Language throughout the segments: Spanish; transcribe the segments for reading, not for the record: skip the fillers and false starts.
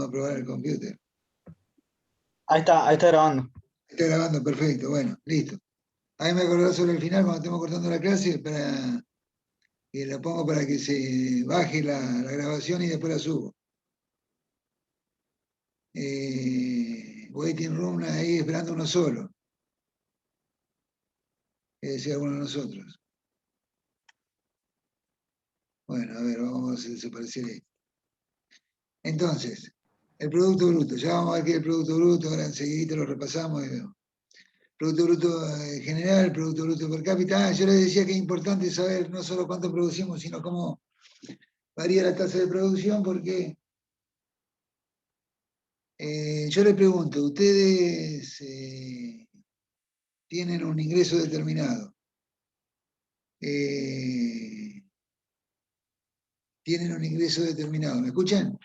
a probar el computer. Ahí está grabando. Está grabando, perfecto, bueno, listo. Ahí me acordás sobre el final cuando estemos cortando la clase para que la pongo para que se baje la grabación y después la subo. Waiting room ahí esperando uno solo. Que sea uno de nosotros. Bueno, a ver, vamos a desaparecer ahí. Entonces, el Producto Bruto. Ya vamos a ver qué es el Producto Bruto, ahora enseguida lo repasamos y vemos. Producto Bruto general, Producto Bruto per cápita. Yo les decía que es importante saber no solo cuánto producimos, sino cómo varía la tasa de producción, porque yo les pregunto, ustedes tienen un ingreso determinado. Tienen un ingreso determinado. ¿Me escuchan?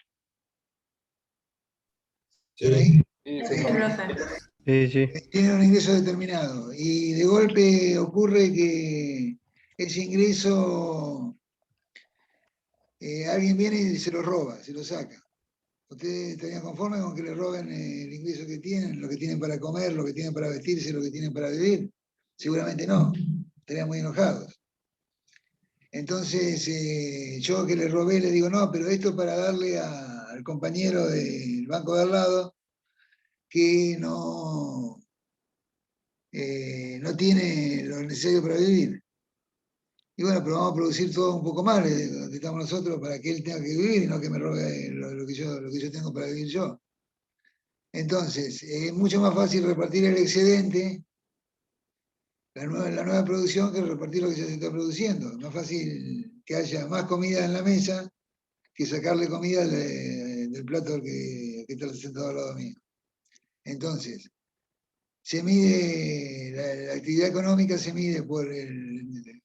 ¿Están ahí? Sí, profe. Sí. Tienen un ingreso determinado y de golpe ocurre que ese ingreso alguien viene y se lo roba, se lo saca. ¿Ustedes estarían conformes con que le roben el ingreso que tienen, lo que tienen para comer, lo que tienen para vestirse, lo que tienen para vivir? Seguramente no, estarían muy enojados. Entonces, yo que le robé le digo, no, pero esto es para darle al compañero del banco de al lado que no tiene lo necesario para vivir. Y bueno, pero vamos a producir todo un poco más de donde estamos nosotros para que él tenga que vivir y no que me robe lo que yo tengo para vivir yo. Entonces, es mucho más fácil repartir el excedente, la nueva producción, que repartir lo que ya se está produciendo. Es más fácil que haya más comida en la mesa que sacarle comida del plato que está sentado al lado mío. Entonces, se mide, la actividad económica se mide por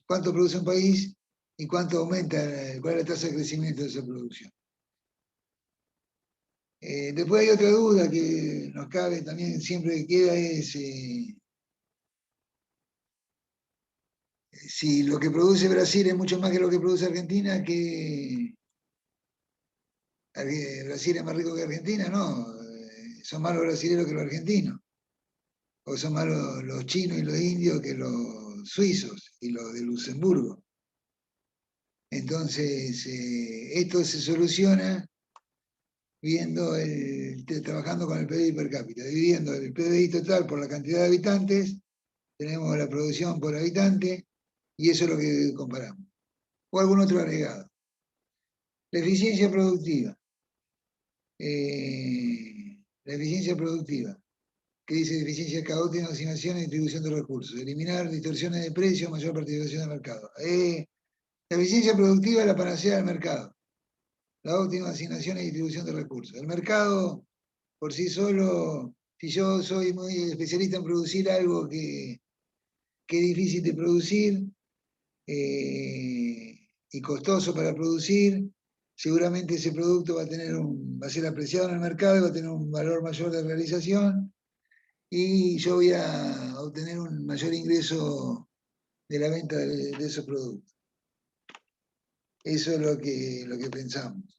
cuánto produce un país y cuánto aumenta, cuál es la tasa de crecimiento de esa producción. Después hay otra duda que nos cabe también, siempre queda, es si lo que produce Brasil es mucho más que lo que produce Argentina, que Brasil es más rico que Argentina, no, son más los brasileños que los argentinos, o son más los chinos y los indios que los suizos y los de Luxemburgo. Entonces, esto se soluciona trabajando con el PBI per cápita, dividiendo el PBI total por la cantidad de habitantes, tenemos la producción por habitante, y eso es lo que comparamos. O algún otro agregado. La eficiencia productiva. La eficiencia productiva, que dice eficiencia caótica, asignación y distribución de recursos, eliminar distorsiones de precios, mayor participación del mercado. La eficiencia productiva es la panacea del mercado, la óptima asignación y distribución de recursos. El mercado, por sí solo, si yo soy muy especialista en producir algo que es difícil de producir y costoso para producir, seguramente ese producto va a ser apreciado en el mercado y va a tener un valor mayor de realización y yo voy a obtener un mayor ingreso de la venta de esos productos. Eso es lo que pensamos.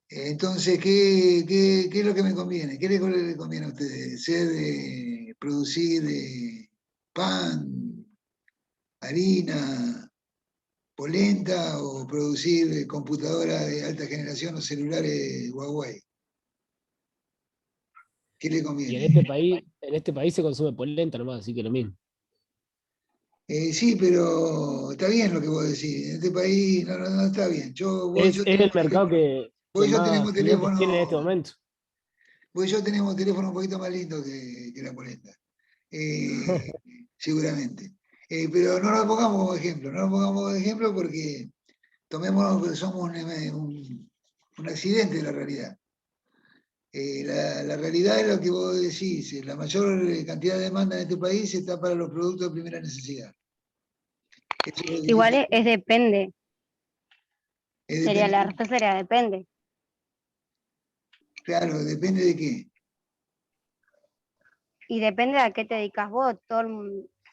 Entonces, ¿qué es lo que me conviene? ¿Qué le conviene a ustedes? Producir pan, harina, polenta o producir computadoras de alta generación o celulares Huawei? ¿Qué le Y conviene? en este país se consume polenta nomás, así que lo mismo. Sí, pero está bien lo que vos decís. En este país no está bien. Es el mercado que Yo más tenemos clientes tiene en este teléfono, momento. vos y yo tenemos teléfono un poquito más lindo que la polenta. Seguramente. Pero no lo pongamos como ejemplo, no lo pongamos como ejemplo porque tomémonos que somos un accidente de la realidad. La realidad es lo que vos decís, la mayor cantidad de demanda en este país está para los productos de primera necesidad. Igual es depende. Depende, La respuesta sería depende. claro, depende de qué. Y depende a qué te dedicas vos.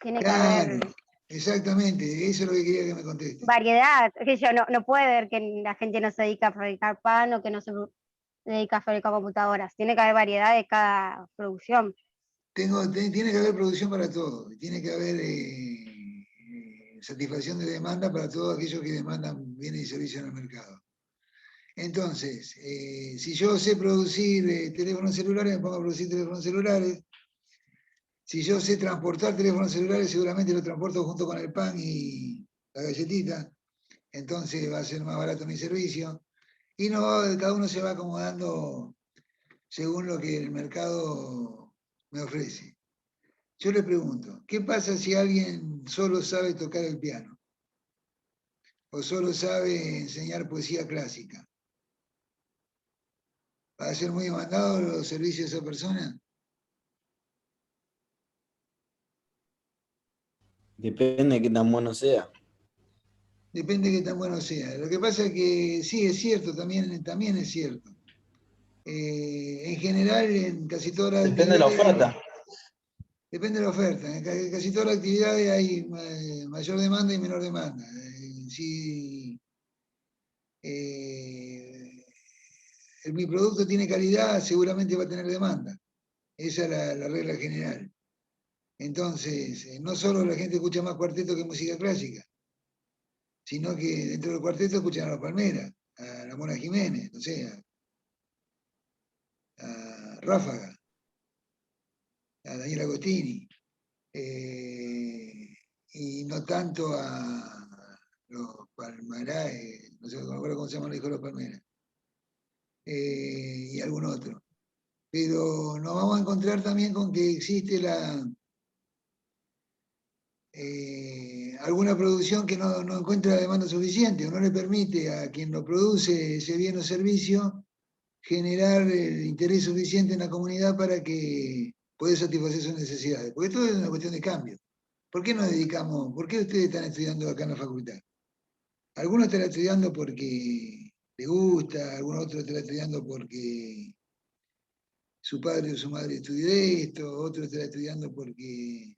Tiene que Claro, haber exactamente, eso es lo que quería que me conteste. variedad. Que yo no puede ver que la gente no se dedica a fabricar pan o que no se dedicas a fabricar computadoras? Tiene que haber variedad de cada producción. Tiene que haber producción para todo, tiene que haber satisfacción de demanda para todos aquellos que demandan bienes y servicios en el mercado. Entonces, si yo sé producir teléfonos celulares, me pongo a producir teléfonos celulares. Si yo sé transportar teléfonos celulares, seguramente lo transporto junto con el pan y la galletita. Entonces va a ser más barato mi servicio. Y no, cada uno se va acomodando según lo que el mercado me ofrece. Yo le pregunto, ¿qué pasa si alguien solo sabe tocar el piano? ¿O solo sabe enseñar poesía clásica? ¿Va a ser muy demandado los servicios de esa persona? Depende de qué tan bueno sea. Depende de qué tan bueno sea. Lo que pasa es que sí, es cierto, también es cierto. En general, en casi todas las Depende de la actividades, oferta. depende de la oferta. En casi todas las actividades hay mayor demanda y menor demanda. Si mi producto tiene calidad, seguramente va a tener demanda. Esa es la regla general. Entonces, no solo la gente escucha más cuarteto que música clásica, sino que dentro del cuarteto escuchan a los Palmeras, a la Mona Jiménez, no sé, a Ráfaga, a Daniel Agostini, y no tanto a los Palmará, no sé cómo se llama el hijo de los Palmeras, y algún otro. Pero nos vamos a encontrar también con que existe alguna producción que no encuentra la demanda suficiente o no le permite a quien lo produce ese bien o servicio generar el interés suficiente en la comunidad para que pueda satisfacer sus necesidades. Porque todo es una cuestión de cambio. ¿Por qué por qué ustedes están estudiando acá en la facultad? Algunos están estudiando porque les gusta, algunos otros están estudiando porque su padre o su madre estudió esto, otros están estudiando porque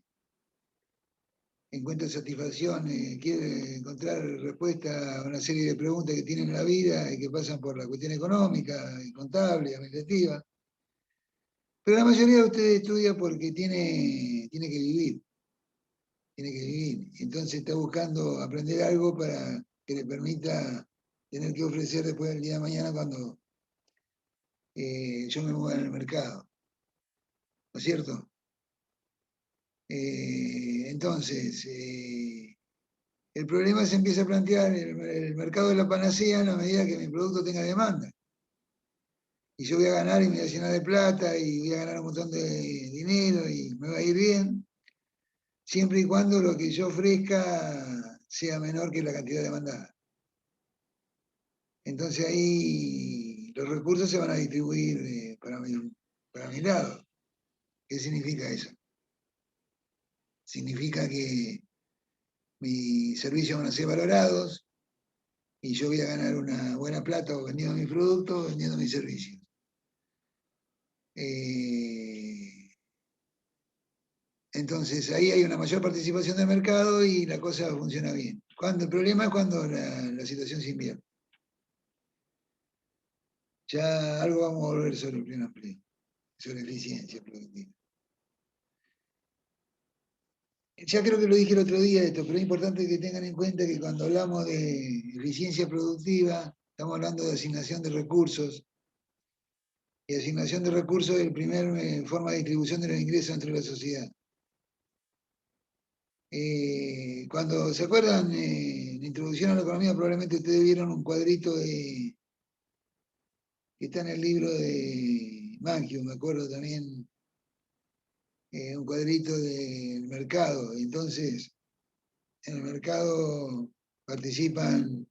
encuentra satisfacción, quiere encontrar respuesta a una serie de preguntas que tienen en la vida y que pasan por la cuestión económica, contable, administrativa. Pero la mayoría de ustedes estudia porque tiene que vivir, tiene que vivir. Entonces está buscando aprender algo para que le permita tener que ofrecer después del día de mañana cuando yo me mueva en el mercado. ¿No es cierto? Entonces, el problema se empieza a plantear el mercado de la panacea en la medida que mi producto tenga demanda. Y yo voy a ganar y me voy a llenar de plata y voy a ganar un montón de dinero y me va a ir bien, siempre y cuando lo que yo ofrezca sea menor que la cantidad demandada. Entonces ahí los recursos se van a distribuir para mi lado. ¿Qué significa eso? Significa que mis servicios van a ser valorados y yo voy a ganar una buena plata o vendiendo mis productos o vendiendo mis servicios. Entonces ahí hay una mayor participación del mercado y la cosa funciona bien. El problema es cuando la situación se invierte. Ya algo vamos a volver sobre el pleno empleo, sobre eficiencia productiva. Ya creo que lo dije el otro día esto, pero es importante que tengan en cuenta que cuando hablamos de eficiencia productiva, estamos hablando de asignación de recursos. Y asignación de recursos es la primera forma de distribución de los ingresos entre la sociedad. Cuando se acuerdan, en la introducción a la economía, probablemente ustedes vieron un cuadrito que está en el libro de Mangio, me acuerdo también, un cuadrito del mercado. Entonces, en el mercado participan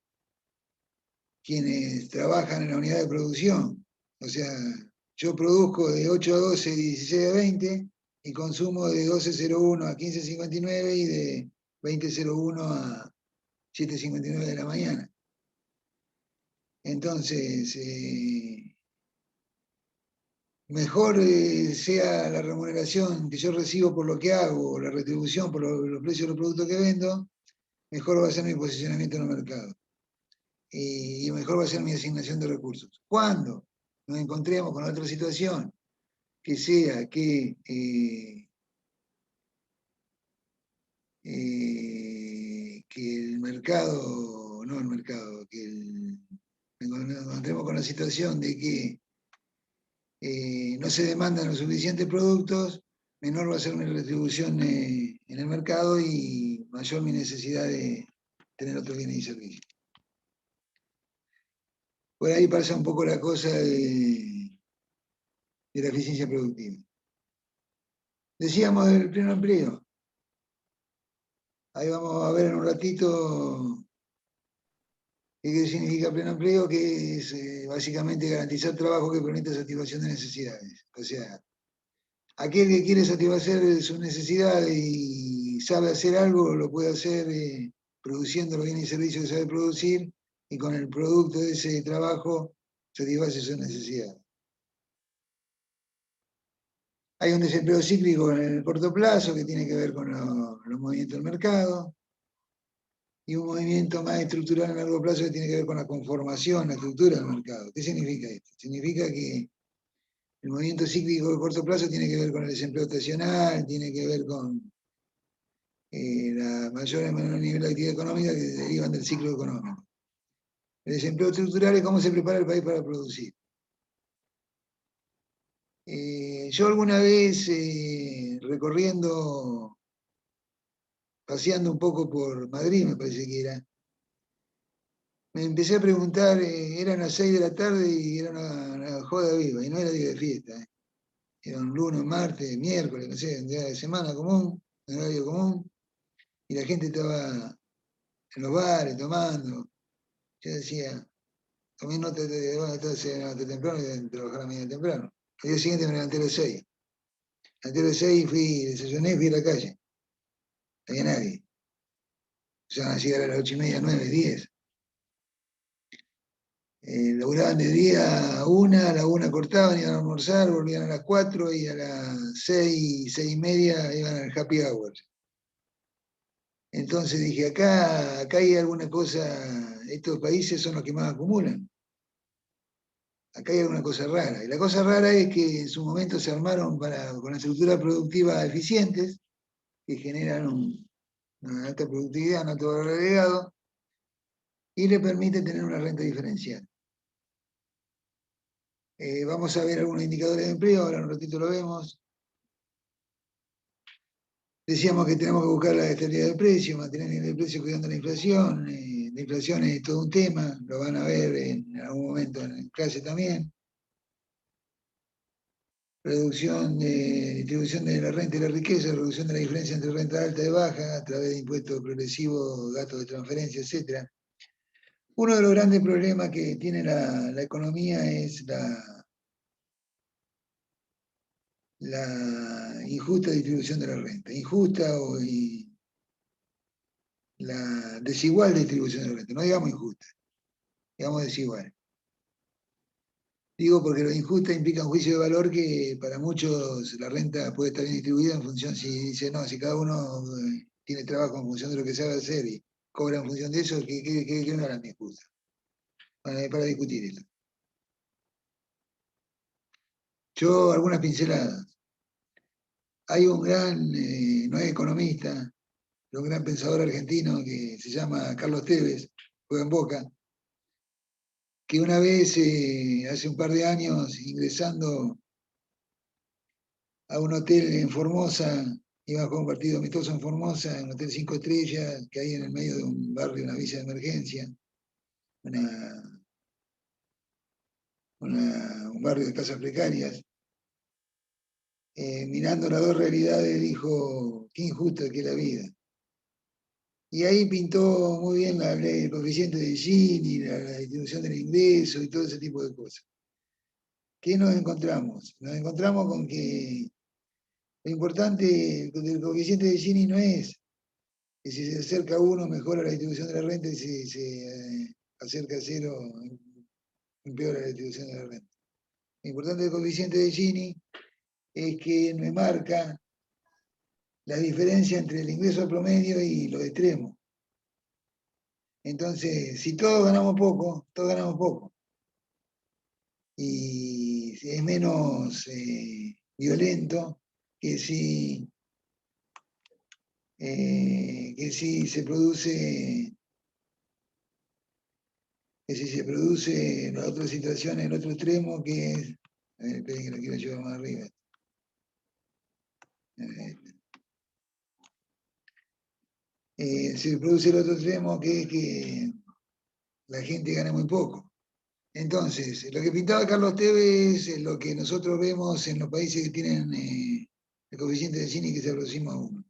quienes trabajan en la unidad de producción. O sea, yo produzco de 8 a 12, 16 a 20 y consumo de 12.01 a 15.59 y de 20.01 a 7.59 de la mañana. Entonces, mejor sea la remuneración que yo recibo por lo que hago, o la retribución por los precios de los productos que vendo, mejor va a ser mi posicionamiento en el mercado. Y mejor va a ser mi asignación de recursos. ¿Cuándo? nos encontremos con otra situación que sea que el mercado, no el mercado, nos encontremos con la situación de que no se demandan los suficientes productos, menor va a ser mi retribución en el mercado y mayor mi necesidad de tener otros bienes y servicios. Por ahí pasa un poco la cosa de la eficiencia productiva. Decíamos del pleno empleo. Ahí vamos a ver en un ratito qué significa pleno empleo, que es básicamente garantizar trabajo que permita satisfacción de necesidades. O sea, aquel que quiere satisfacer sus necesidades y sabe hacer algo, lo puede hacer produciendo los bienes y servicios que sabe producir, y con el producto de ese trabajo satisface sus necesidades. Hay un desempleo cíclico en el corto plazo que tiene que ver con los movimientos del mercado, y un movimiento más estructural en largo plazo que tiene que ver con la conformación, la estructura del mercado. ¿Qué significa esto? Significa que el movimiento cíclico de corto plazo tiene que ver con el desempleo estacional, tiene que ver con la mayor y menor nivel de actividad económica que derivan del ciclo económico. El desempleo estructural es cómo se prepara el país para producir. Yo alguna vez recorriendo, paseando un poco por Madrid, me parece que era, me empecé a preguntar, eran las 6 de la tarde y era una joda viva, y no era día de fiesta. Era un lunes, martes, miércoles, no sé, un día de semana común, un horario común, y la gente estaba en los bares tomando. Yo decía, también no te levantaste temprano y trabajar a media temprano. El día siguiente me levanté a las 6. Me levanté a las 6 y fui, desayuné y fui a la calle. No había nadie. Ya van a llegar a las 8:30, 9, 10. Laburaban de día a 1, a la 1 cortaban, iban a almorzar, volvían a las 4 y a las 6, 6:30 iban al happy hour. Entonces dije, acá hay alguna cosa, estos países son los que más acumulan. Acá hay alguna cosa rara. Y la cosa rara es que en su momento se armaron con estructuras productivas eficientes, que generan una alta productividad, un alto valor agregado, y le permite tener una renta diferencial. Vamos a ver algunos indicadores de empleo, ahora en un ratito lo vemos. Decíamos que tenemos que buscar la estabilidad del precio, mantener el nivel de precio cuidando la inflación. La inflación es todo un tema, lo van a ver en algún momento en clase también. Distribución de la renta y la riqueza, reducción de la diferencia entre renta alta y baja a través de impuestos progresivos, gastos de transferencia, etc. Uno de los grandes problemas que tiene la economía es la injusta distribución de la renta. Injusta o la desigual distribución de la renta. No digamos injusta, digamos desigual. Digo porque lo injusta implica un juicio de valor que para muchos la renta puede estar bien distribuida en función si dice, no, si cada uno tiene trabajo en función de lo que sabe hacer y cobra en función de eso, que no era mi injusta. Para discutir esto. Yo, algunas pinceladas. Hay un gran, no es economista, un gran pensador argentino que se llama Carlos Tevez, juega en Boca, que una vez, hace un par de años, ingresando a un hotel en Formosa, iba a jugar un partido amistoso en Formosa, en un hotel 5 estrellas, que hay en el medio de un barrio, una villa de emergencia, un barrio de casas precarias. Mirando las dos realidades, dijo, qué injusta que es la vida. Y ahí pintó muy bien la ley, el coeficiente de Gini, la distribución del ingreso y todo ese tipo de cosas. ¿Qué nos encontramos? Nos encontramos con que lo importante del coeficiente de Gini no es que si se acerca a 1 mejora la distribución de la renta y si se acerca a 0 empeora la distribución de la renta. Lo importante del coeficiente de Gini es que me marca la diferencia entre el ingreso promedio y los extremos. Entonces, si todos ganamos poco, todos ganamos poco. Y es menos violento que si se produce en la otra situación, en el otro extremo, que es, a ver, esperen que lo quiero llevar más arriba. Se produce el otro extremo, que es que la gente gana muy poco. Entonces, lo que pintaba Carlos Tevez es lo que nosotros vemos en los países que tienen el coeficiente de Gini, que se aproxima a 1.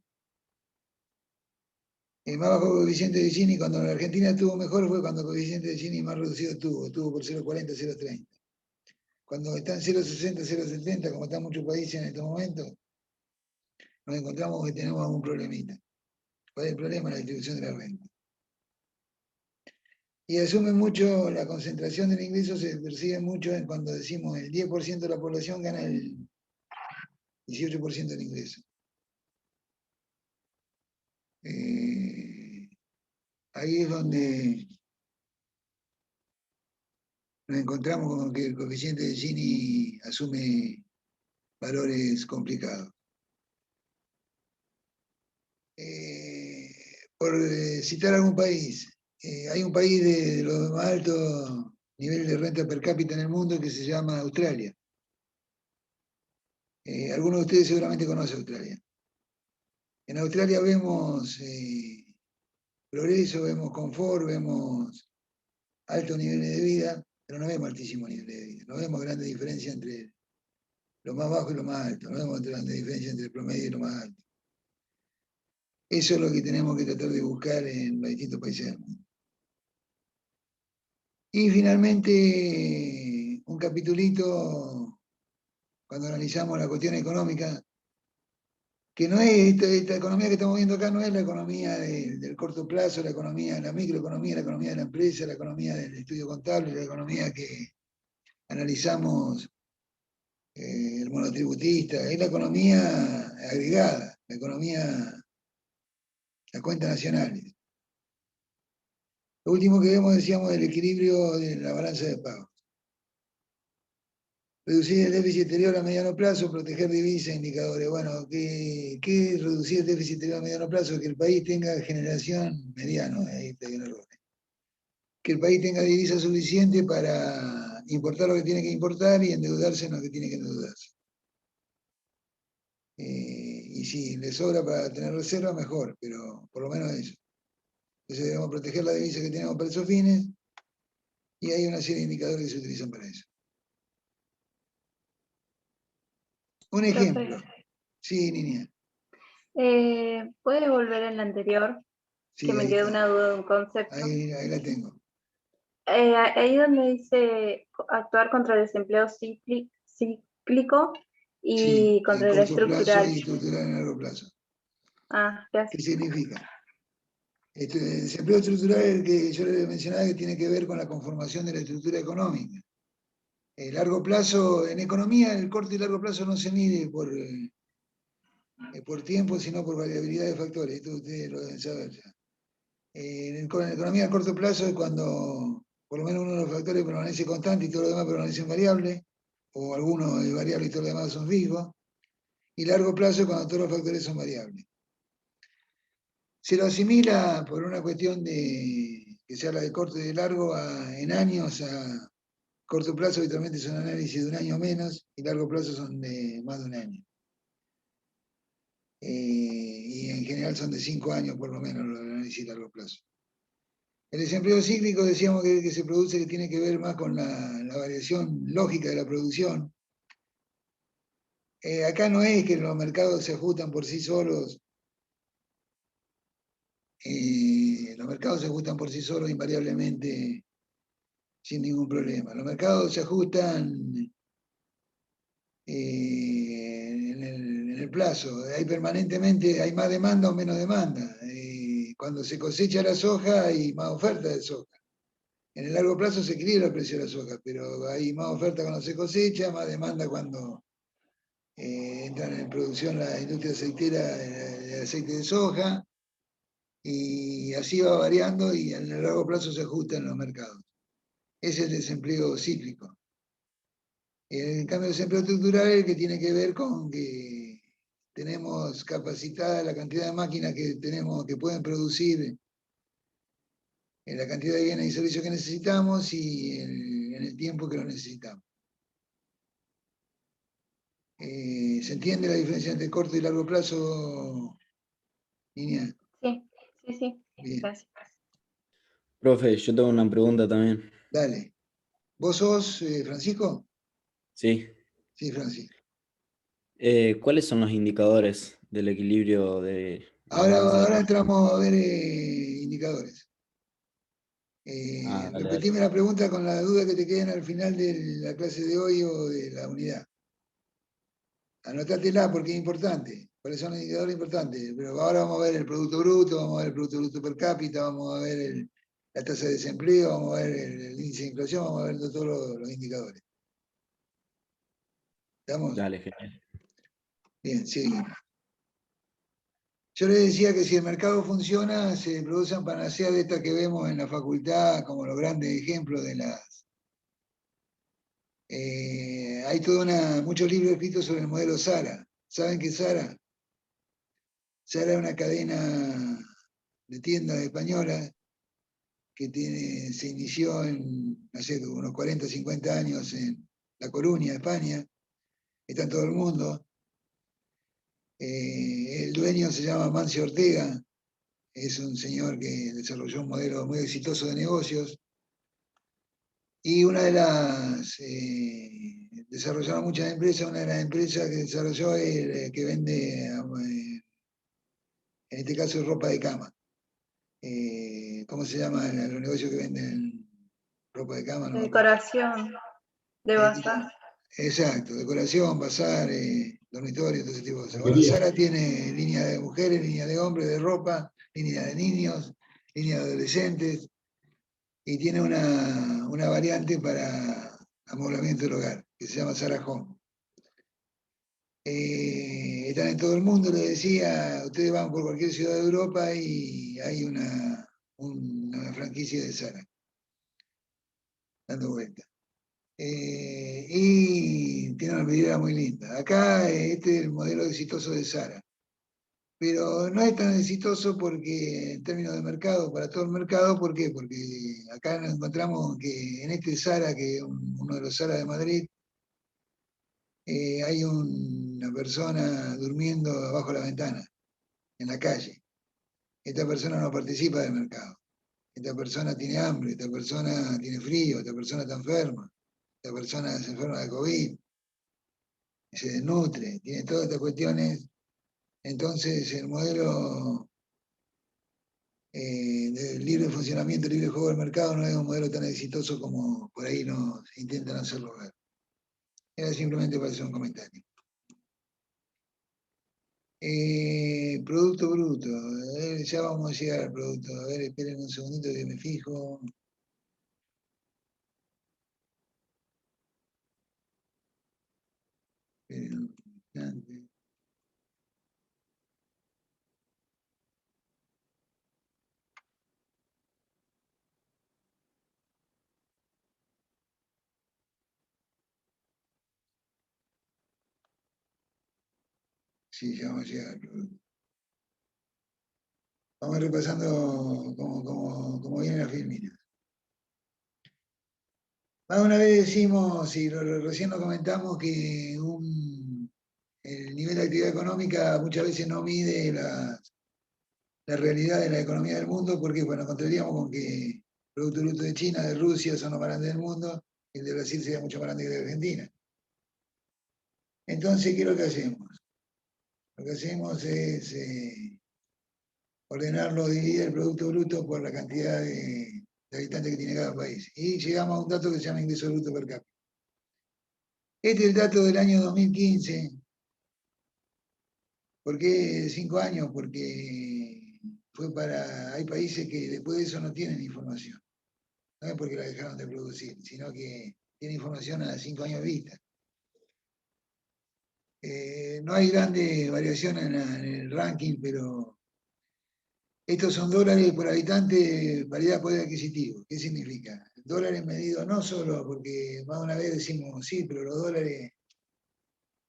El más bajo coeficiente de Gini, cuando la Argentina estuvo mejor, fue cuando el coeficiente de Gini más reducido estuvo por 0,40, 0,30. Cuando está en 0,60, 0,70, como están muchos países en estos momentos, nos encontramos que tenemos algún problemita. ¿Cuál es el problema? La distribución de la renta. Y asume mucho la concentración del ingreso, se percibe mucho en cuando decimos el 10% de la población gana el 18% del ingreso. Ahí es donde nos encontramos con que el coeficiente de Gini asume valores complicados. Por citar algún país, hay un país de los más altos niveles de renta per cápita en el mundo que se llama Australia. Algunos de ustedes seguramente conocen Australia. En Australia vemos progreso, vemos confort, vemos altos niveles de vida, pero no vemos altísimos niveles de vida. No vemos grandes diferencias entre lo más bajo y lo más alto. No vemos grandes diferencias entre el promedio y lo más alto. Eso es lo que tenemos que tratar de buscar en los distintos países del mundo. Y finalmente, un capitulito, cuando analizamos la cuestión económica, que no es esta economía que estamos viendo acá, no es la economía del corto plazo, la economía, la microeconomía, la economía de la empresa, la economía del estudio contable, la economía que analizamos el monotributista, es la economía agregada, la economía, las cuentas nacionales. Lo último que vemos, decíamos, el equilibrio de la balanza de pagos. Reducir el déficit exterior a mediano plazo, proteger divisas, indicadores. Bueno, ¿qué es reducir el déficit exterior a mediano plazo? Que el país tenga generación mediano, ahí está bien el error. Que el país tenga divisas suficiente para importar lo que tiene que importar y endeudarse en lo que tiene que endeudarse. Y si le sobra para tener reserva, mejor, pero por lo menos eso. Entonces debemos proteger la divisa que tenemos para esos fines y hay una serie de indicadores que se utilizan para eso. Un ejemplo. Sí, niña. ¿Puede volver en la anterior? Sí, Que me ahí quedó está. una duda de un concepto. Ahí la tengo. Ahí donde dice actuar contra el desempleo cíclico Sí, y en contra el corto plazo estructural. y estructural en largo plazo. Ah, ¿Qué gracias. significa? El desempleo estructural es el que yo le mencionaba, que tiene que ver con la conformación de la estructura económica. El largo plazo, en economía, el corto y largo plazo no se mide por tiempo, sino por variabilidad de factores. Esto ustedes lo deben saber ya. En economía a corto plazo es cuando por lo menos uno de los factores permanece constante y todo lo demás permanece variable, o alguno es variable y todo lo demás son fijos. Y largo plazo es cuando todos los factores son variables. Se lo asimila por una cuestión de que se habla de corto y de largo en años. A corto plazo habitualmente son análisis de un año o menos y largo plazo son de más de un año. Y en general son de 5 años por lo menos los análisis de largo plazo. El desempleo cíclico decíamos que se produce, que tiene que ver más con la variación lógica de la producción. Acá no es que los mercados se ajustan por sí solos. Los mercados se ajustan por sí solos invariablemente sin ningún problema. Los mercados se ajustan en el plazo. Hay permanentemente, hay más demanda o menos demanda. Cuando se cosecha la soja hay más oferta de soja. En el largo plazo se equilibra el precio de la soja, pero hay más oferta cuando se cosecha, más demanda cuando entran en producción la industria aceitera de aceite de soja, y así va variando y en el largo plazo se ajustan los mercados. Ese es el desempleo cíclico. En cambio, el desempleo estructural es el que tiene que ver con que tenemos capacitada la cantidad de máquinas que tenemos que pueden producir en la cantidad de bienes y servicios que necesitamos y en el tiempo que lo necesitamos. ¿Se entiende la diferencia entre corto y largo plazo, Niña? Sí, sí, sí. Bien, Gracias. Profe, yo tengo una pregunta también. dale. ¿Vos sos Francisco? Sí. Sí, Francisco. ¿Cuáles son los indicadores del equilibrio de la balanza de Ahora poder? entramos a ver indicadores. Dale, dale. Repetime la pregunta con la duda que te queden al final de la clase de hoy o de la unidad. Anotátela porque es importante. ¿Cuáles son los indicadores importantes? Pero ahora vamos a ver el Producto Bruto, vamos a ver el Producto Bruto per cápita, vamos a ver la tasa de desempleo, vamos a ver el índice de inflación, vamos a ver todos los indicadores. ¿Estamos? Dale, genial. Bien, seguimos. Yo les decía que si el mercado funciona, se producen panaceas de estas que vemos en la facultad, como los grandes ejemplos de las... hay muchos libros escritos sobre el modelo Zara. ¿Saben qué es Zara? Zara es una cadena de tiendas españolas que se inició hace unos 40, 50 años en La Coruña, España. Está en todo el mundo. El dueño se llama Mancio Ortega. Es un señor que desarrolló un modelo muy exitoso de negocios. Y una de las... desarrollaron muchas empresas. Una de las empresas que desarrolló es que vende, en este caso, ropa de cama. ¿Cómo se llama los negocios que venden ropa de cama? No me acuerdo. Decoración de bazar. Exacto, decoración, bazar, dormitorio, todo ese tipo de cosas. Bueno, Zara tiene línea de mujeres, línea de hombres, de ropa, línea de niños, línea de adolescentes, y tiene una variante para amoblamiento del hogar, que se llama Zara Home. Están en todo el mundo, les decía, ustedes van por cualquier ciudad de Europa y hay una franquicia de Zara dando vuelta. Y tiene una medida muy linda. Acá este es el modelo exitoso de Zara, pero no es tan exitoso porque en términos de mercado, para todo el mercado, ¿por qué? Porque acá nos encontramos que en este Zara, que es uno de los Zara de Madrid, hay una persona durmiendo abajo de la ventana, en la calle. Esta persona no participa del mercado. Esta persona tiene hambre, esta persona tiene frío, esta persona está enferma, esta persona se enferma de COVID, se desnutre, tiene todas estas cuestiones. Entonces el modelo de libre funcionamiento, libre juego del mercado no es un modelo tan exitoso como por ahí nos intentan hacerlo ver. Era simplemente para hacer un comentario. Producto bruto, a ver, ya vamos a llegar al producto. A ver, esperen un segundito que me fijo. Esperen un instante. Sí, ya vamos a llegar al producto. Vamos repasando cómo vienen las filminas. Más de una vez decimos, y recién lo comentamos, que el nivel de actividad económica muchas veces no mide la realidad de la economía del mundo, porque bueno, encontraríamos con que el Producto Bruto de China, de Rusia, son los más grandes del mundo, y el de Brasil sería mucho más grande que el de Argentina. Entonces, ¿qué es lo que hacemos? Lo que hacemos es ordenarlo, dividir el Producto Bruto por la cantidad de habitantes que tiene cada país. Y llegamos a un dato que se llama ingreso bruto per cápita. Este es el dato del año 2015. ¿Por qué 5 años? Porque hay países que después de eso no tienen información. No es porque la dejaron de producir, sino que tienen información a 5 años vista. No hay grandes variaciones en el ranking, pero estos son dólares por habitante, paridad poder adquisitivo. ¿Qué significa? dólares medidos no solo, porque más de una vez decimos, sí, pero los dólares,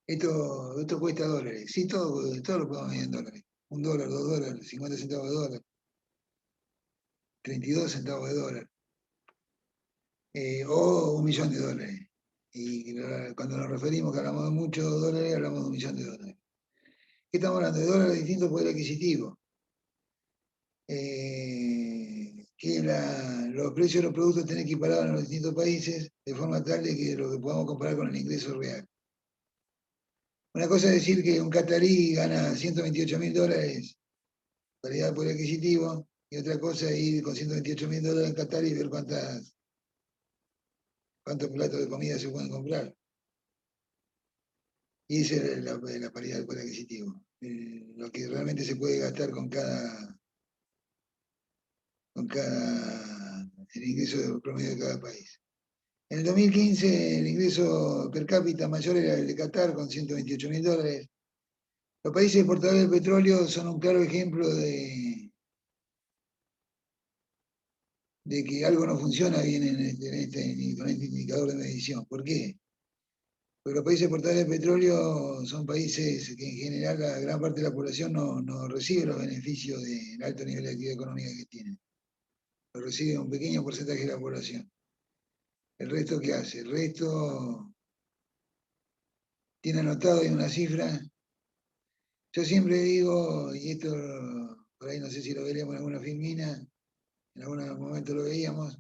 esto cuesta dólares. Sí, todo lo podemos medir en dólares. $1, $2, 50 centavos de dólar, 32 centavos de dólar, o $1.000.000. Y cuando nos referimos que hablamos de muchos dólares, hablamos de $1.000.000. ¿Qué estamos hablando? De dólares de distintos poderes adquisitivos. Que los precios de los productos estén equiparados en los distintos países de forma tal de que lo que podamos comparar con el ingreso real. Una cosa es decir que un catarí gana $128.000, paridad de poder adquisitivo, y otra cosa es ir con $128.000 en Qatar y ver cuántos platos de comida se pueden comprar. Y esa es la paridad de poder adquisitivo. Lo que realmente se puede gastar con cada el ingreso promedio de cada país. En el 2015 el ingreso per cápita mayor era el de Qatar con $128.000. Los países exportadores de petróleo son un claro ejemplo de que algo no funciona bien con este indicador de medición. ¿Por qué? Porque los países exportadores de petróleo son países que en general la gran parte de la población no recibe los beneficios del alto nivel de actividad económica que tienen. Lo recibe un pequeño porcentaje de la población. ¿El resto qué hace? El resto tiene anotado ahí una cifra. Yo siempre digo, y esto por ahí no sé si lo veremos en alguna filmina, en algún momento lo veíamos,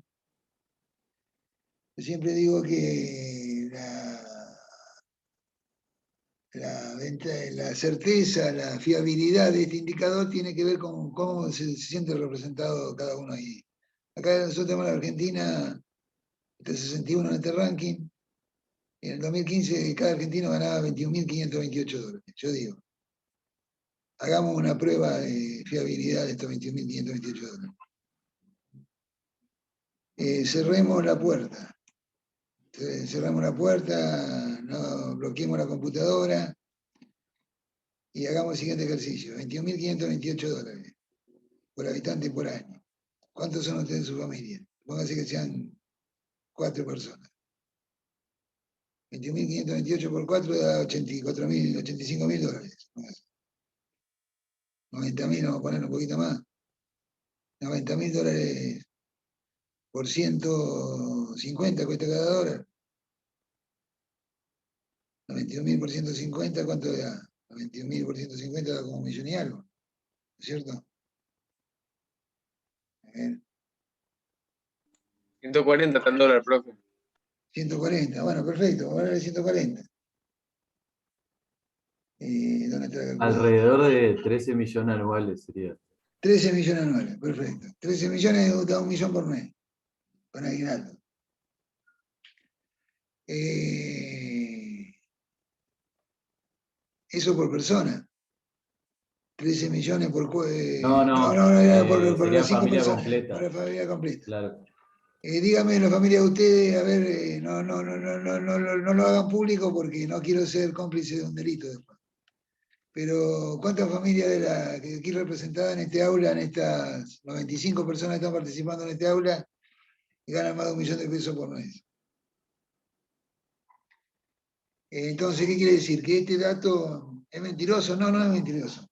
yo siempre digo que la certeza, la fiabilidad de este indicador tiene que ver con cómo se siente representado cada uno ahí. Acá nosotros tenemos la Argentina, está 61 en este ranking, y en el 2015 cada argentino ganaba $21.528. Yo digo, hagamos una prueba de fiabilidad de estos $21.528. Cerremos la puerta. Cerramos la puerta, no bloqueemos la computadora y hagamos el siguiente ejercicio. $21.528 por habitante por año. ¿Cuántos son ustedes en su familia? Pónganse que sean 4 personas. 21.528 por 4 da $85.000. $90.000, vamos a poner un poquito más. $90.000 por 150 cuesta cada dólar. 91.000 por 150, ¿cuánto da? 91.000 por 150 da como 1.000.000 y algo, ¿no es cierto? A ver, 140 está el dólar, profe. 140, bueno, perfecto, vamos a hablar de 140. ¿Dónde está la calculadora? Alrededor de 13 millones anuales sería. 13 millones anuales, perfecto. 13 millones da 1 millón por mes, con aguinaldo. Eso por persona. 13 millones por... No, era por sería las 5 familia personas, completa. por la familia completa. Claro. Dígame la familia de ustedes, a ver, no lo hagan público porque no quiero ser cómplice de un delito después. Pero ¿cuántas familias de la que aquí representadas en este aula, en estas 95 personas que están participando en este aula, ganan más de $1.000.000 por mes? Entonces, ¿qué quiere decir? ¿Que este dato es mentiroso? No, no es mentiroso.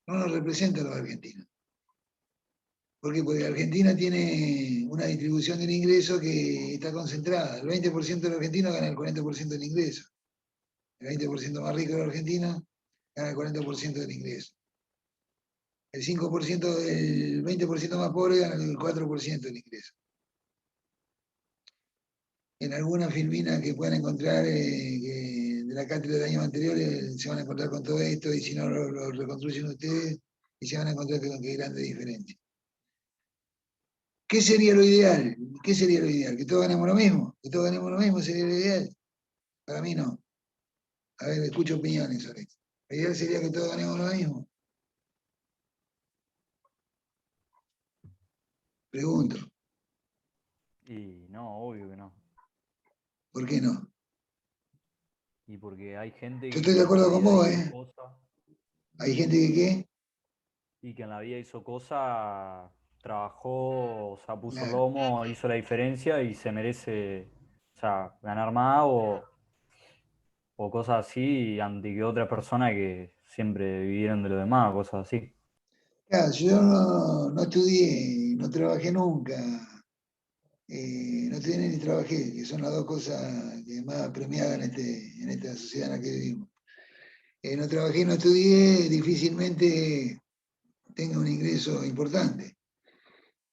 No nos representa a los argentinos. ¿Por qué? Porque Argentina tiene una distribución del ingreso que está concentrada. El 20% de los argentinos gana el 40% del ingreso. El 20% más rico de los argentinos gana el 40% del ingreso. El 5% del 20% más pobre gana el 4% del ingreso. En alguna filmina que puedan encontrar de la cátedra de años anteriores se van a encontrar con todo esto, y si no lo reconstruyen ustedes y se van a encontrar con qué grande diferencia. ¿Qué sería lo ideal? ¿Qué sería lo ideal? ¿Que todos ganemos lo mismo? ¿Que todos ganemos lo mismo sería lo ideal? Para mí no. A ver, escucho opiniones sobre esto. Lo ideal sería que todos ganemos lo mismo. Pregunto, Y no, obvio que no. ¿por qué no? Y porque hay gente Yo que estoy de en la acuerdo con vida vos, hizo ¿eh? cosas Hay gente que ¿qué? y que en la vida hizo cosas trabajó, o sea, puso el Claro. lomo, hizo la diferencia y se merece, o sea, ganar más o cosas así, ante que otra persona que siempre vivieron de lo demás, cosas así. Claro, yo no estudié, no trabajé nunca, no estudié ni trabajé, que son las dos cosas que más premiadas en esta sociedad en la que vivimos. No trabajé, no estudié, difícilmente tenga un ingreso importante.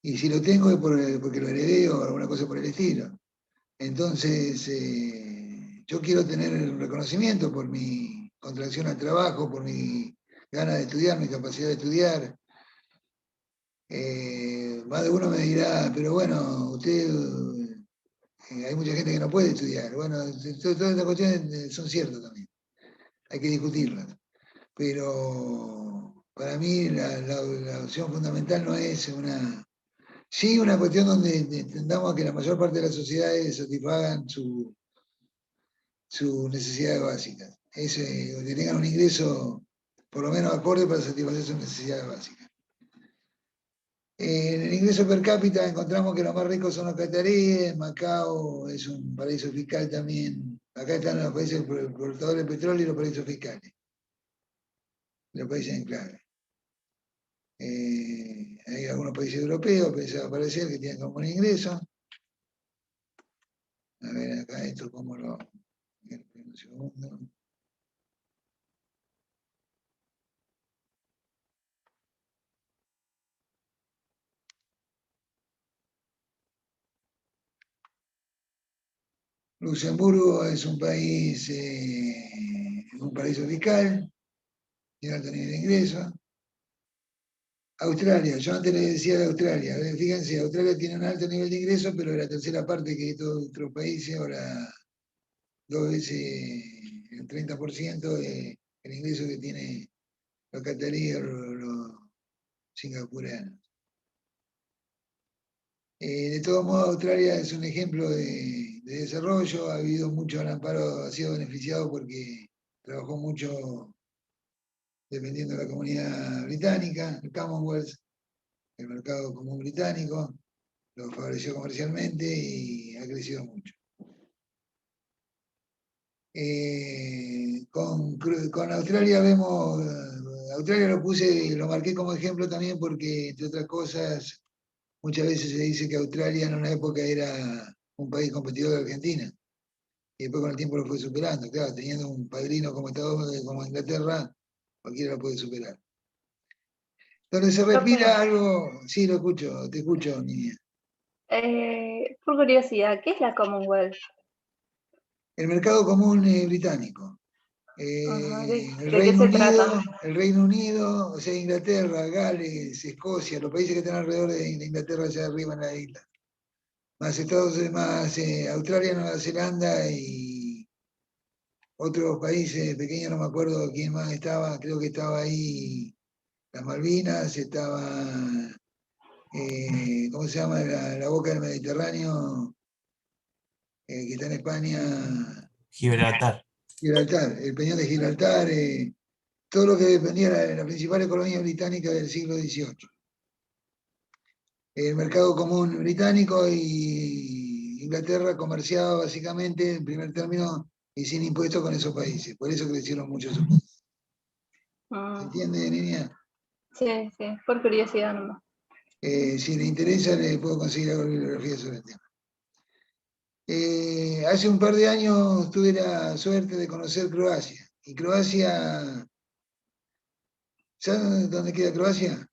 Y si lo tengo es porque lo heredé o alguna cosa por el estilo. Entonces, yo quiero tener el reconocimiento por mi contracción al trabajo, por mi ganas de estudiar, mi capacidad de estudiar. Más de uno me dirá, pero bueno, usted, hay mucha gente que no puede estudiar. Bueno, todas estas cuestiones son ciertas también, hay que discutirlas. Pero para mí la opción fundamental no es sí una cuestión donde entendamos que la mayor parte de las sociedades satisfagan sus necesidades básicas. Que tengan un ingreso por lo menos acorde para satisfacer sus necesidades básicas. En el ingreso per cápita encontramos que los más ricos son los cataríes, Macao es un paraíso fiscal también. Acá están los países exportadores de petróleo y los paraísos fiscales, los países en clave. Hay algunos países europeos, pensaba parecer, que tienen como un ingreso. A ver acá esto cómo lo... Un segundo. Luxemburgo es un país, un paraíso fiscal, tiene alto nivel de ingreso. Australia, yo antes les decía de Australia, fíjense, Australia tiene un alto nivel de ingreso, pero es la tercera parte que todos otros países, ahora 2 veces el 30% del ingreso que tiene los cataríes o los singapureanos. De todos modos, Australia es un ejemplo de desarrollo, ha habido mucho al amparo, ha sido beneficiado porque trabajó mucho dependiendo de la comunidad británica, el Commonwealth, el mercado común británico, lo favoreció comercialmente y ha crecido mucho. Con Australia vemos, Australia lo marqué como ejemplo también porque, entre otras cosas, muchas veces se dice que Australia en una época era un país competidor de Argentina y después con el tiempo lo fue superando. Claro, teniendo un padrino como Inglaterra, cualquiera lo puede superar. Donde se respira algo, sí, lo escucho, te escucho, niña. Por curiosidad, ¿qué es la Commonwealth? El mercado común británico. Ajá, El ¿de qué se trata? Reino Unido, o sea, Inglaterra, Gales, Escocia, los países que están alrededor de Inglaterra allá arriba en la isla. Más Australia, Nueva Zelanda y otros países pequeños, no me acuerdo quién más estaba, creo que estaba ahí las Malvinas, estaba, ¿cómo se llama? La boca del Mediterráneo, que está en España. Gibraltar. Gibraltar, el Peñón de Gibraltar, todo lo que dependía de la principal colonia británica del siglo XVIII. El mercado común británico y Inglaterra comerciaba básicamente, en primer término, y sin impuestos con esos países. Por eso crecieron mucho esos países. ¿Se entiende, niña? Sí, sí, por curiosidad nomás. Si le interesa, le puedo conseguir algo de bibliografía sobre el tema. Hace un par de años tuve la suerte de conocer Croacia. Y Croacia, ¿sabes dónde queda Croacia?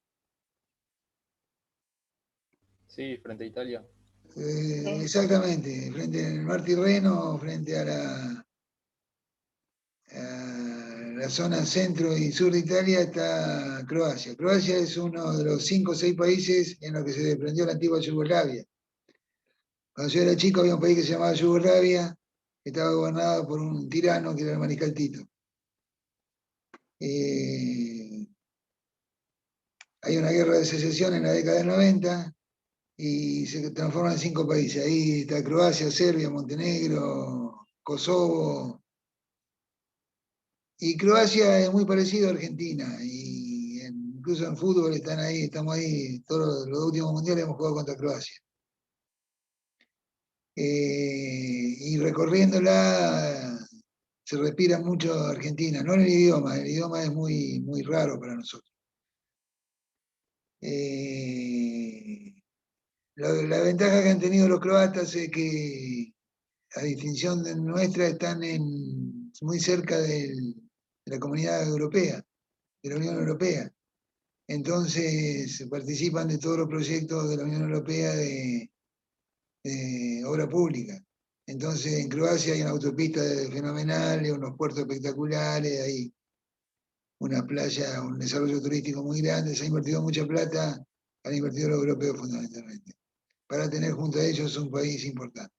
Sí, frente a Italia. Exactamente, frente al mar Tirreno, frente a la zona centro y sur de Italia está Croacia. Croacia es uno de los 5 o 6 países en los que se desprendió la antigua Yugoslavia. Cuando yo era chico había un país que se llamaba Yugoslavia, que estaba gobernado por un tirano que era el mariscal Tito. Hay una guerra de secesión en la década del 90 y se transforma en 5 países. Ahí está Croacia, Serbia, Montenegro, Kosovo. Y Croacia es muy parecido a Argentina y en incluso en fútbol están ahí, estamos ahí, todos los últimos mundiales hemos jugado contra Croacia. Y recorriéndola se respira mucho Argentina, no en el idioma es muy, muy raro para nosotros. La ventaja que han tenido los croatas es que, a distinción de nuestra, están muy cerca de la comunidad europea, de la Unión Europea. Entonces participan de todos los proyectos de la Unión Europea de obra pública. Entonces en Croacia hay una autopista fenomenal, unos puertos espectaculares, hay una playa, un desarrollo turístico muy grande, se ha invertido mucha plata, han invertido los europeos fundamentalmente, para tener junto a ellos un país importante.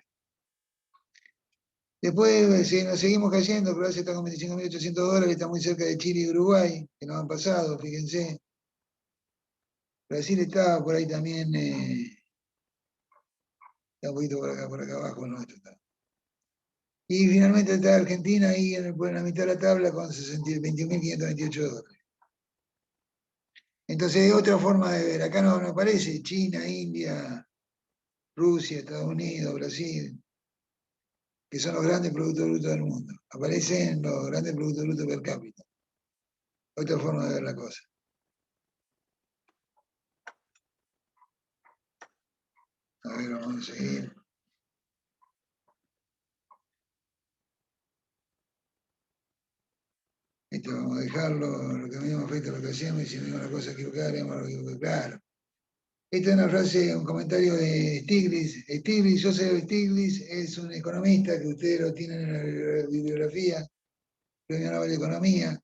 Después nos seguimos cayendo, Croacia está con $25.800, está muy cerca de Chile y Uruguay, que nos han pasado, fíjense. Brasil está por ahí también, está un poquito por acá abajo, ¿no? Esto está. Y finalmente está Argentina ahí en la mitad de la tabla con $21.528. Entonces es otra forma de ver, acá no aparece China, India, Rusia, Estados Unidos, Brasil, que son los grandes productos brutos del mundo. Aparecen los grandes productos brutos per cápita. Otra forma de ver la cosa. A ver, vamos a seguir. Esto vamos a dejarlo, lo que a mí me afecta lo que hacemos, y si me digo una cosa equivocada, haremos lo que claro. Esta es una frase, un comentario de Stiglitz. Joseph Stiglitz es un economista que ustedes lo tienen en la bibliografía, Premio Nobel de Economía,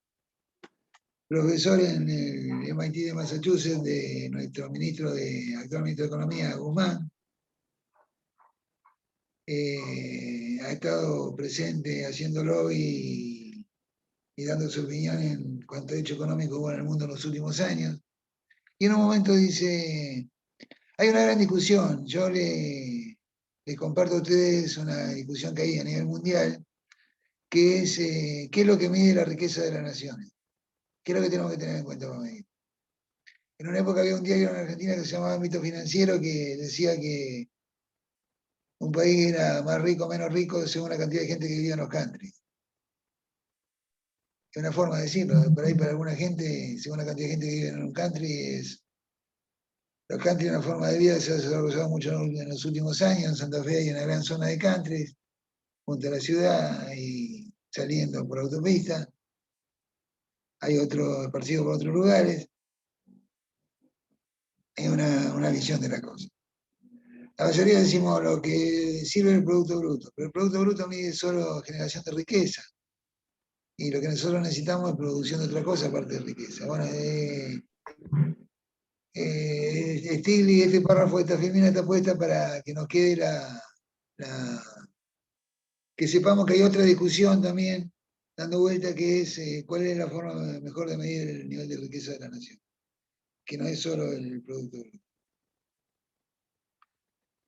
profesor en el MIT de Massachusetts de nuestro actual ministro de Economía, Guzmán. Ha estado presente haciendo lobby y dando su opinión en cuanto a hecho económico hubo en el mundo en los últimos años. Y en un momento dice, hay una gran discusión, yo les comparto a ustedes una discusión que hay a nivel mundial, que es qué es lo que mide la riqueza de las naciones, qué es lo que tenemos que tener en cuenta para medir. En una época había un diario en Argentina que se llamaba Ámbito Financiero que decía que un país era más rico o menos rico según la cantidad de gente que vivía en los countries. Es una forma de decirlo, por ahí para alguna gente, según la cantidad de gente que vive en un country, los country es una forma de vida que se ha desarrollado mucho en los últimos años. En Santa Fe hay una gran zona de country, junto a la ciudad y saliendo por autopista. Hay otro esparcido por otros lugares. Es una visión de la cosa. La mayoría decimos lo que sirve el Producto Bruto, pero el Producto Bruto mide solo generación de riqueza. Y lo que nosotros necesitamos es producción de otra cosa aparte de riqueza. Bueno, Stiglitz, este párrafo de esta filmina está puesta para que nos quede que sepamos que hay otra discusión también dando vuelta, que es cuál es la forma mejor de medir el nivel de riqueza de la nación, que no es solo el Producto Bruto.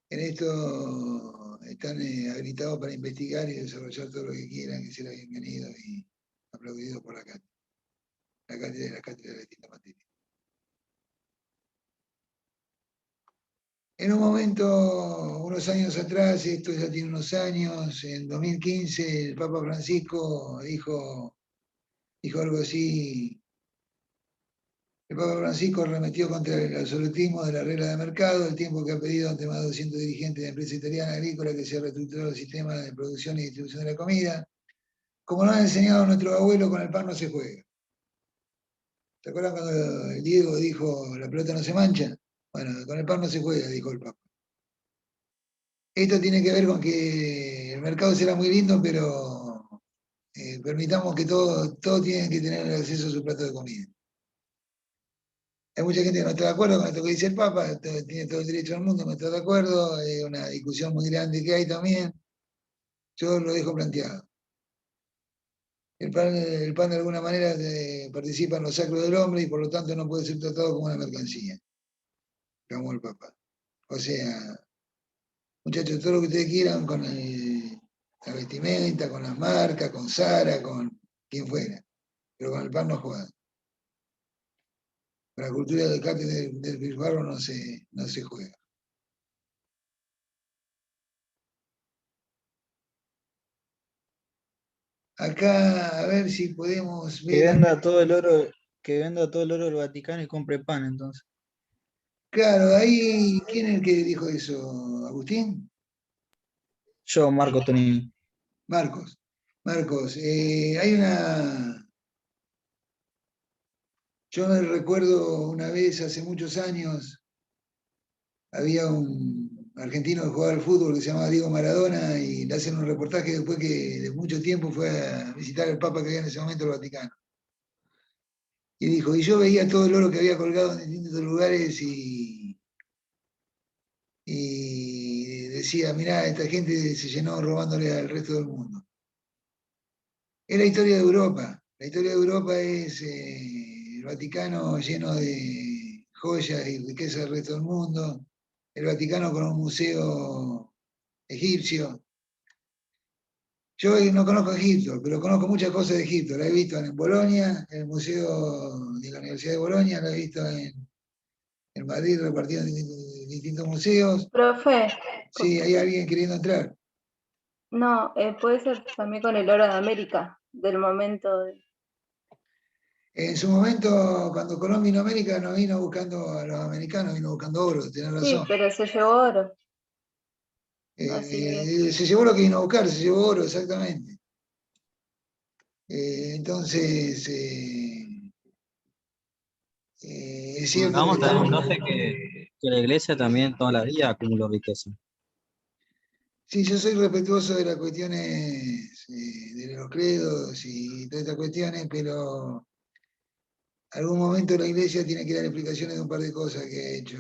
En esto están habilitados para investigar y desarrollar todo lo que quieran, que será bienvenido y aplaudido por la cátedra de distintas materias. En un momento, unos años atrás, esto ya tiene unos años, en 2015 el Papa Francisco dijo algo así. El Papa Francisco arremetió contra el absolutismo de la regla de mercado, el tiempo que ha pedido ante más de 200 dirigentes de empresas italianas agrícolas que se reestructuró el sistema de producción y distribución de la comida. Como nos han enseñado nuestros abuelos, con el pan no se juega. ¿Te acuerdas cuando el Diego dijo la pelota no se mancha? Bueno, con el pan no se juega, dijo el Papa. Esto tiene que ver con que el mercado será muy lindo, pero permitamos que todos tienen que tener acceso a su plato de comida. Hay mucha gente que no está de acuerdo con esto que dice el Papa, tiene todo el derecho del mundo, no está de acuerdo, es una discusión muy grande que hay también. Yo lo dejo planteado. El pan de alguna manera participa en lo sacro del hombre y por lo tanto no puede ser tratado como una mercancía, como el Papa. O sea, muchachos, todo lo que ustedes quieran con la vestimenta, con las marcas, con Zara, con quien fuera, pero con el pan no juegan. Para la cultura del cártel del despilfarro no se juega. Acá, a ver si podemos Que ver. venda todo el oro, que venda todo el oro del Vaticano y compre pan, entonces. Claro, ahí, ¿quién es el que dijo eso? ¿Agustín? Yo, Marco Tonini. Marcos. Marcos, hay una. Yo me recuerdo una vez, hace muchos años, había un argentino que jugaba al fútbol que se llamaba Diego Maradona y le hacen un reportaje después que de mucho tiempo fue a visitar al Papa que había en ese momento el Vaticano. Y dijo, y yo veía todo el oro que había colgado en distintos lugares y decía, mirá, esta gente se llenó robándole al resto del mundo. Es la historia de Europa. La historia de Europa es el Vaticano lleno de joyas y riquezas del resto del mundo, el Vaticano con un museo egipcio. Yo no conozco Egipto, pero conozco muchas cosas de Egipto. La he visto en Bolonia, en el Museo de la Universidad de Bolonia, la he visto en Madrid repartido en distintos museos. Profe, Sí, hay alguien queriendo entrar. no, puede ser también con el oro de América, del momento de... En su momento, cuando Colón vino a América, no vino buscando a los americanos, vino buscando oro, tenés Sí, razón. pero se llevó oro. Así que... Se llevó lo que vino a buscar, se llevó oro, exactamente. Entonces, es cierto Acabamos que también, profe, que la iglesia también toda la vida acumuló riqueza. sí, yo soy respetuoso de las cuestiones de los credos y todas estas cuestiones, pero algún momento la iglesia tiene que dar explicaciones de un par de cosas que ha hecho.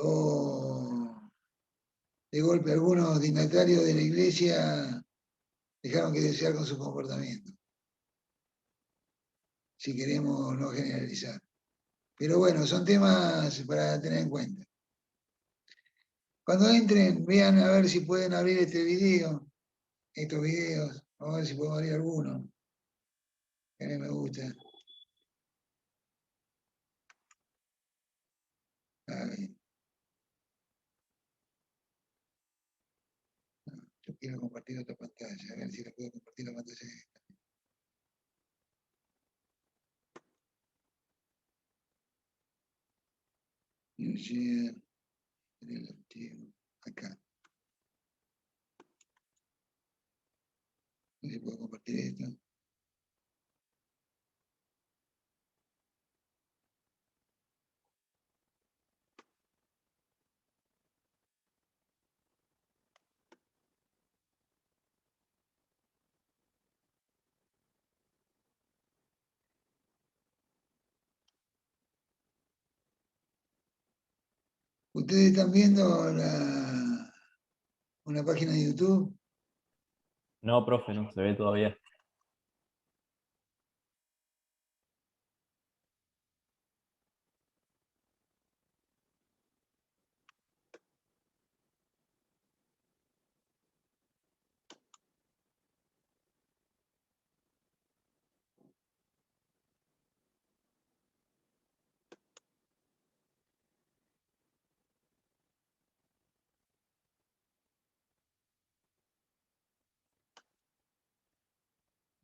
O de golpe algunos dignatarios de la iglesia dejaron que desear con su comportamiento, si queremos no generalizar. Pero bueno, son temas para tener en cuenta. Cuando entren, vean a ver si pueden abrir este video, estos videos, a ver si podemos abrir alguno. Que a mí me gusta. A ver. Yo quiero compartir otra pantalla, a ver si la puedo compartir la pantalla. Share, relativo, acá. No sé si puedo compartir esto. ¿Ustedes están viendo una página de YouTube? No, profe, no se ve todavía.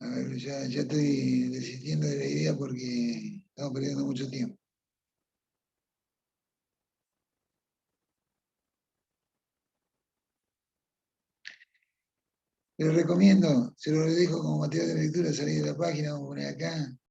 A ver, ya estoy desistiendo de la idea porque estamos perdiendo mucho tiempo. Les recomiendo, se lo dejo como material de lectura, salir de la página, vamos a poner acá.